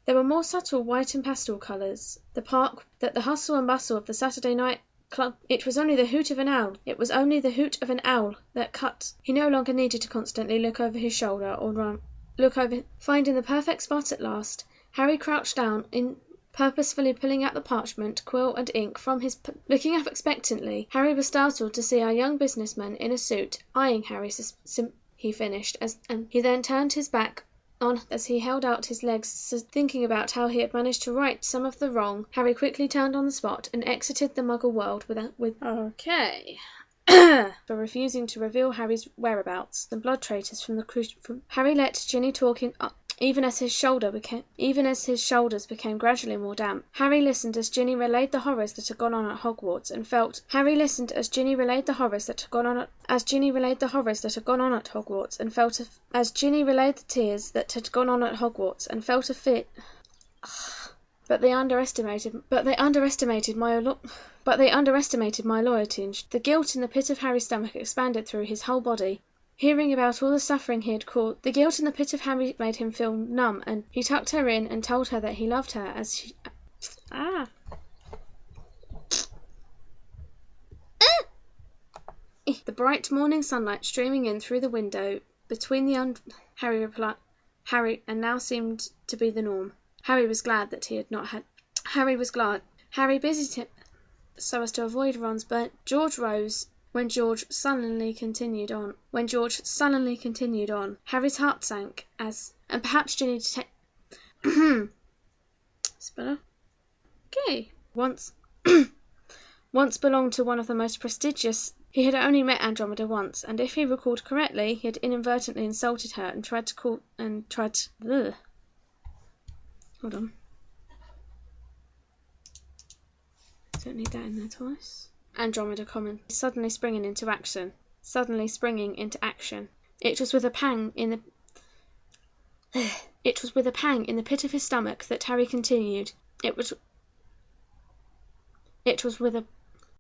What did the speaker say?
There were more subtle white and pastel colours. The park, that the hustle and bustle of the Saturday night club. It was only the hoot of an owl. It was only the hoot of an owl that cut. He no longer needed to constantly look over his shoulder or run. Finding the perfect spot at last, Harry crouched down, purposefully pulling out the parchment, quill and ink from his looking up expectantly. Harry was startled to see a young businessman in a suit eyeing Harry. He finished, and he then turned his back on as he held out his legs, thinking about how he had managed to right some of the wrong. Harry quickly turned on the spot and exited the Muggle world with okay. For refusing to reveal Harry's whereabouts. The blood traitors from Harry let Ginny talk in even as his shoulders became gradually more damp. Harry listened as Ginny relayed the horrors that had gone on at Hogwarts and felt as Ginny relayed the tears that had gone on at Hogwarts and felt a fit. But they underestimated my loyalty. The guilt in the pit of Harry's stomach expanded through his whole body. Hearing about all the suffering he had caused, the guilt in the pit of Harry made him feel numb, and he tucked her in and told her that he loved her as she. The bright morning sunlight streaming in through the window between the Harry and now seemed to be the norm. Harry was glad that he had not had. Harry busied him so as to avoid Ron's burnt. George rose when George sullenly continued on. Harry's heart sank and perhaps Ginny Spiller. Okay. Once belonged to one of the most prestigious. He had only met Andromeda once, and if he recalled correctly, he had inadvertently insulted her and tried to. Hold on. Don't need that in there twice. Andromeda comment. Suddenly springing into action. It was with a pang in the pit of his stomach that Harry continued. It was with a